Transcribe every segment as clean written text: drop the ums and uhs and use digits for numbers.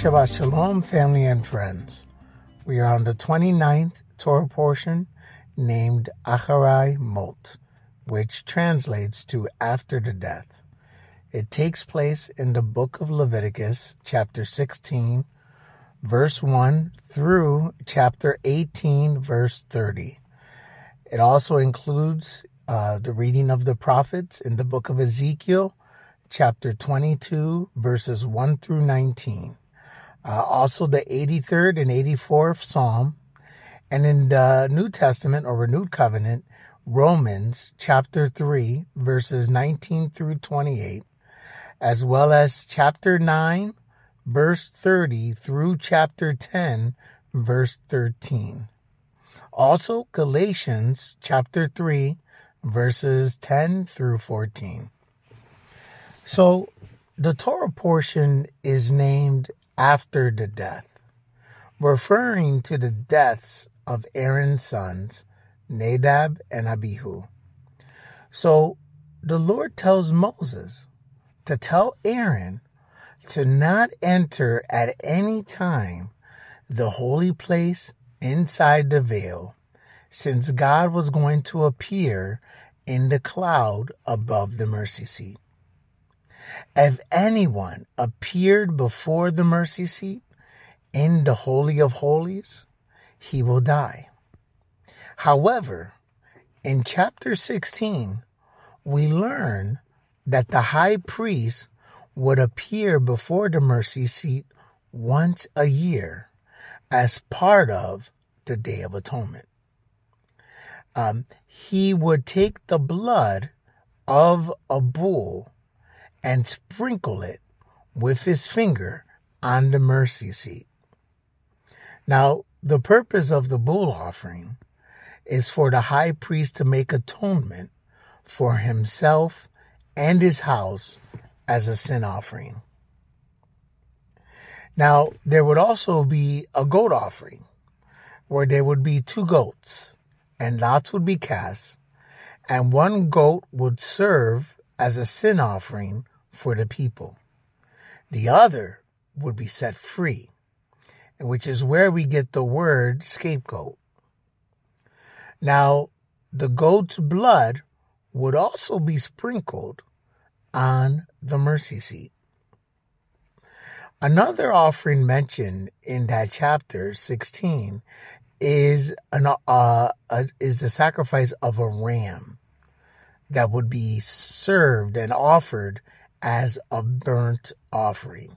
Shabbat Shalom, family and friends. We are on the 29th Torah portion named Acharai Mot, which translates to after the death. It takes place in the book of Leviticus, chapter 16, verse 1 through chapter 18, verse 30. It also includes the reading of the prophets in the book of Ezekiel, chapter 22, verses 1 through 19. Also the 83rd and 84th Psalm, and in the New Testament or Renewed Covenant, Romans chapter 3, verses 19 through 28, as well as chapter 9, verse 30 through chapter 10, verse 13. Also Galatians chapter 3, verses 10 through 14. So the Torah portion is named after the death, referring to the deaths of Aaron's sons, Nadab and Abihu. So the Lord tells Moses to tell Aaron to not enter at any time the holy place inside the veil, since God was going to appear in the cloud above the mercy seat. If anyone appeared before the mercy seat in the Holy of Holies, he will die. However, in chapter 16, we learn that the high priest would appear before the mercy seat once a year as part of the Day of Atonement. He would take the blood of a bull and sprinkle it with his finger on the mercy seat. Now, the purpose of the bull offering is for the high priest to make atonement for himself and his house as a sin offering. Now, there would also be a goat offering, where there would be 2 goats, and lots would be cast, and one goat would serve as a sin offering for the people. The other would be set free, which is where we get the word scapegoat. Now, the goat's blood would also be sprinkled on the mercy seat. Another offering mentioned in that chapter 16 is the sacrifice of a ram that would be served and offered as a burnt offering.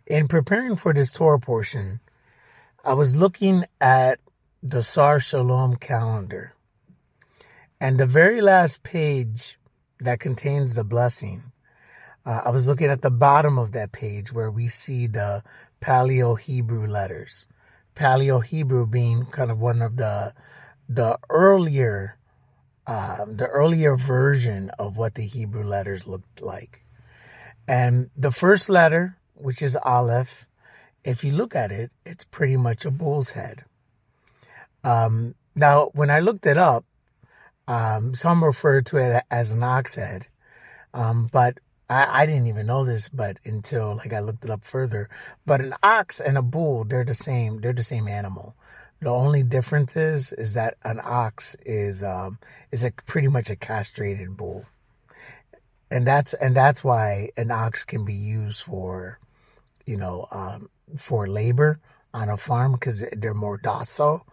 In preparing for this Torah portion, I was looking at the Sar Shalom calendar, and the very last page that contains the blessing, I was looking at the bottom of that page where we see the Paleo-Hebrew letters. Paleo-Hebrew being kind of one of the earlier version of what the Hebrew letters looked like. And the first letter, which is Aleph, if you look at it, it's pretty much a bull's head. Now, when I looked it up, some refer to it as an ox head, but I didn't even know this, but until I looked it up further. But an ox and a bull, they're the same animal. The only difference is that an ox is pretty much a castrated bull, and that's why an ox can be used for labor on a farm, because they're more docile,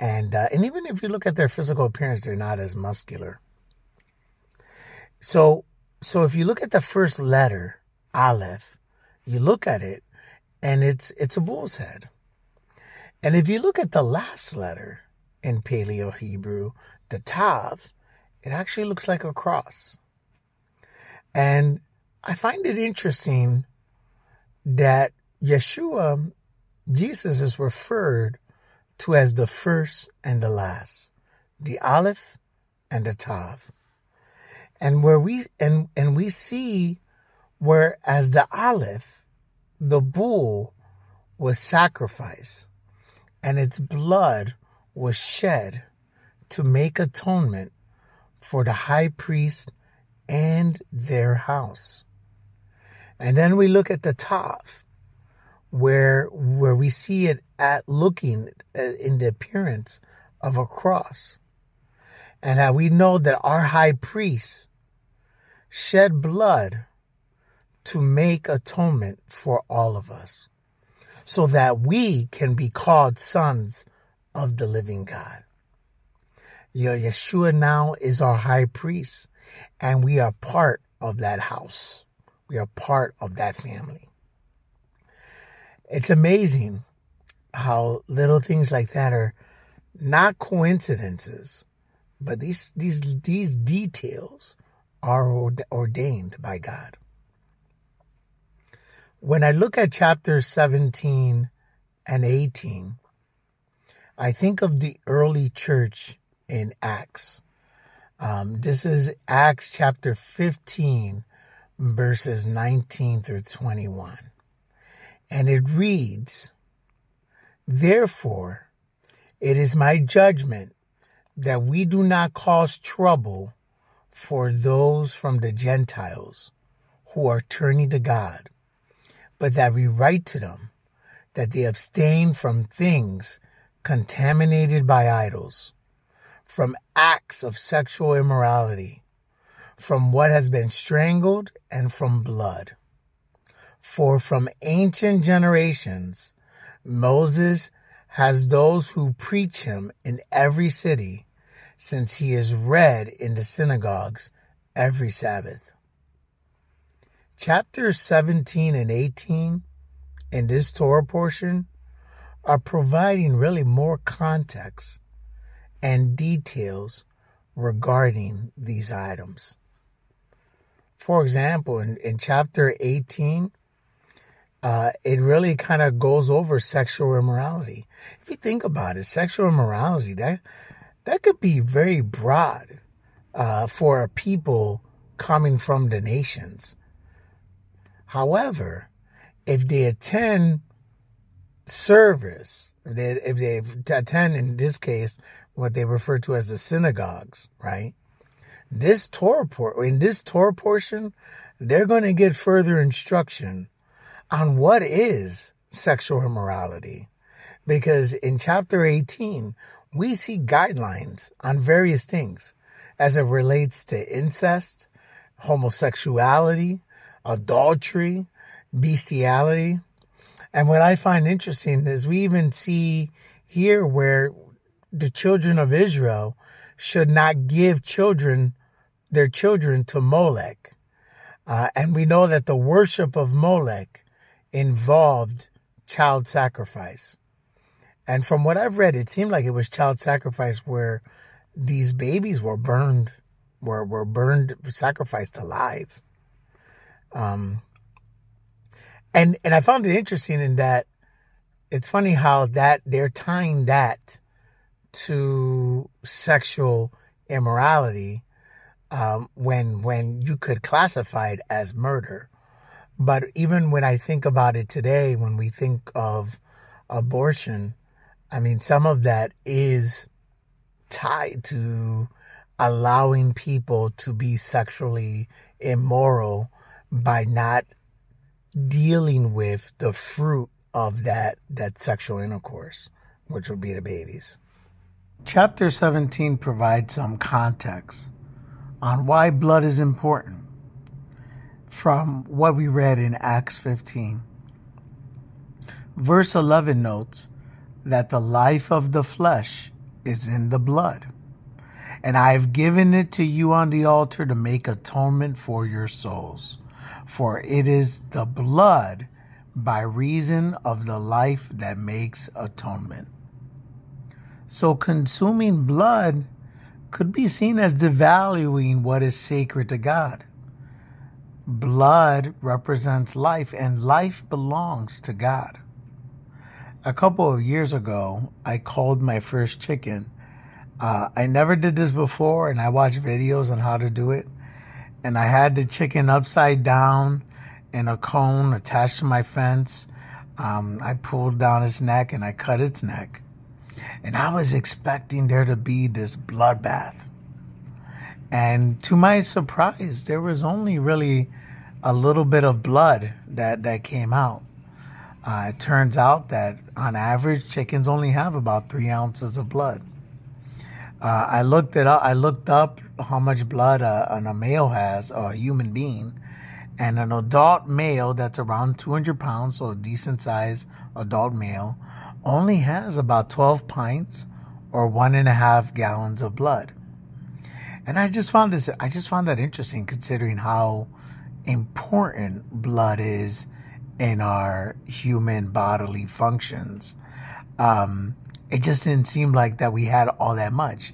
and even if you look at their physical appearance, they're not as muscular. So if you look at the first letter, Aleph, you look at it, and it's a bull's head. And if you look at the last letter in Paleo-Hebrew, the Tav, it actually looks like a cross. And I find it interesting that Yeshua, Jesus, is referred to as the first and the last, the Aleph and the Tav. And we see where as the Aleph, the bull was sacrificed, and its blood was shed to make atonement for the high priest and their house. And then we look at the Tav, where we see it at looking in the appearance of a cross. And how we know that our high priest shed blood to make atonement for all of us, so that we can be called sons of the living God. Yeshua now is our high priest, and we are part of that house. We are part of that family. It's amazing how little things like that are not coincidences, but these details are ordained by God. When I look at chapters 17 and 18, I think of the early church in Acts. This is Acts chapter 15, verses 19 through 21. And it reads, "Therefore, it is my judgment that we do not cause trouble for those from the Gentiles who are turning to God, but that we write to them that they abstain from things contaminated by idols, from acts of sexual immorality, from what has been strangled, and from blood. For from ancient generations, Moses has those who preach him in every city, since he is read in the synagogues every Sabbath." Chapters 17 and 18 in this Torah portion are providing really more context and details regarding these items. For example, in chapter 18, it really kind of goes over sexual immorality. If you think about it, sexual immorality, that could be very broad for a people coming from the nations. However, if they attend service, if they attend, in this case, what they refer to as the synagogues, right? In this Torah portion, they're going to get further instruction on what is sexual immorality. Because in chapter 18, we see guidelines on various things as it relates to incest, homosexuality, adultery, bestiality. And what I find interesting is we even see here where the children of Israel should not give their children to Molech. And we know that the worship of Molech involved child sacrifice. And from what I've read, it seemed like it was child sacrifice where these babies were burned, sacrificed alive. And I found it interesting in that it's funny how that they're tying that to sexual immorality when you could classify it as murder. But even when I think about it today, when we think of abortion, I mean, some of that is tied to allowing people to be sexually immoral by not dealing with the fruit of that sexual intercourse, which would be the babies. Chapter 17 provides some context on why blood is important from what we read in Acts 15. Verse 11 notes that the life of the flesh is in the blood, and I have given it to you on the altar to make atonement for your souls. For it is the blood by reason of the life that makes atonement. So consuming blood could be seen as devaluing what is sacred to God. Blood represents life, and life belongs to God. A couple of years ago, I culled my first chicken. I never did this before, and I watched videos on how to do it. And I had the chicken upside down in a cone attached to my fence. I pulled down its neck and I cut its neck. And I was expecting there to be this bloodbath. And to my surprise, there was only really a little bit of blood that came out. It turns out that on average, chickens only have about 3 ounces of blood. I looked it up. I looked up how much blood a male has, or a human being, and an adult male that's around 200 pounds, so a decent sized adult male, only has about 12 pints or 1.5 gallons of blood. And I just found that interesting, considering how important blood is in our human bodily functions. It just didn't seem like that we had all that much.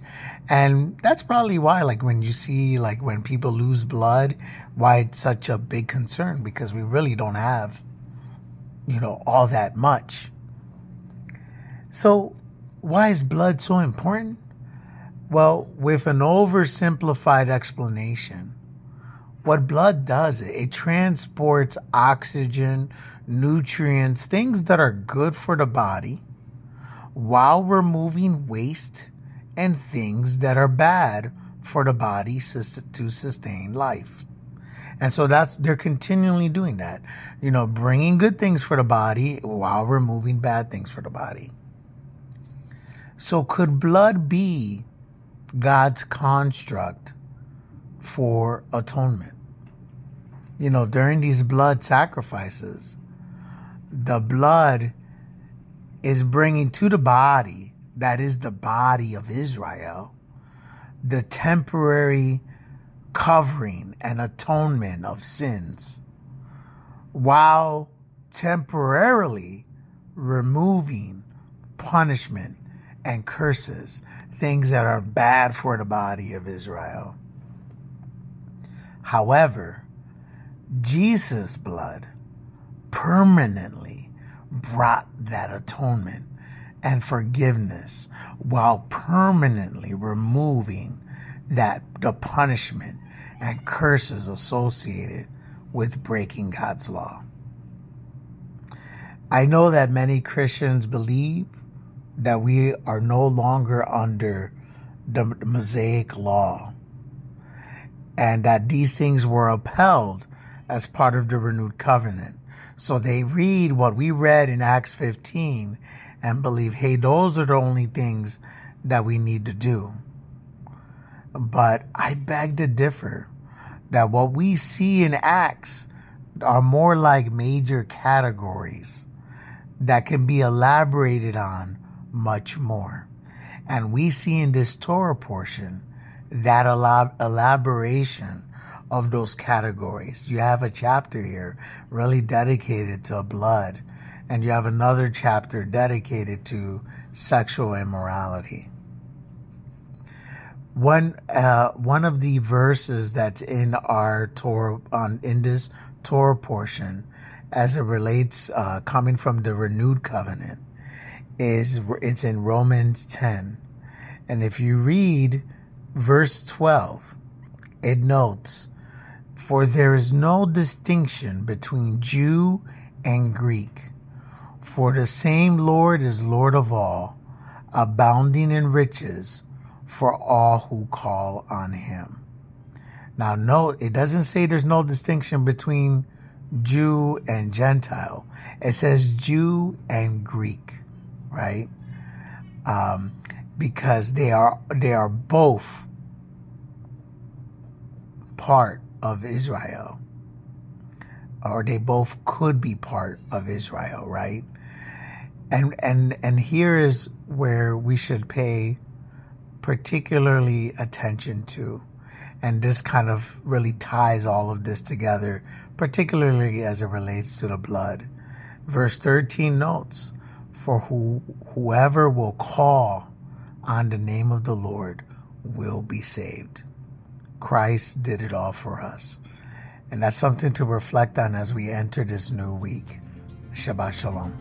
And that's probably why, like, when you see, like, when people lose blood, why it's such a big concern, because we really don't have, all that much. So why is blood so important? Well, with an oversimplified explanation, what blood does, it transports oxygen, nutrients, things that are good for the body, while removing waste and things that are bad for the body to sustain life. And so they're continually doing that, bringing good things for the body while removing bad things for the body. So could blood be God's construct for atonement? During these blood sacrifices, the blood is bringing to the body, that is the body of Israel, the temporary covering and atonement of sins, while temporarily removing punishment and curses, things that are bad for the body of Israel. However, Jesus' blood permanently brought that atonement and forgiveness, while permanently removing the punishment and curses associated with breaking God's law. I know that many Christians believe that we are no longer under the Mosaic law, and that these things were upheld as part of the renewed covenant. So they read what we read in Acts 15 and believe, hey, those are the only things that we need to do. But I beg to differ, that what we see in Acts are more like major categories that can be elaborated on much more. And we see in this Torah portion that elaboration of those categories. You have a chapter here really dedicated to blood, and you have another chapter dedicated to sexual immorality. One of the verses that's in our Torah, in this Torah portion, as it relates coming from the renewed covenant, it's in Romans 10. And if you read verse 12, it notes, "For there is no distinction between Jew and Greek, for the same Lord is Lord of all, abounding in riches for all who call on him." Now note, it doesn't say there's no distinction between Jew and Gentile. It says Jew and Greek, right? Because they are both part of Israel, or they both could be part of Israel, right? And here is where we should pay particularly attention to, and this kind of really ties all of this together, particularly as it relates to the blood. Verse 13 notes, "For whoever will call on the name of the Lord will be saved." Christ did it all for us. And that's something to reflect on as we enter this new week. Shabbat Shalom.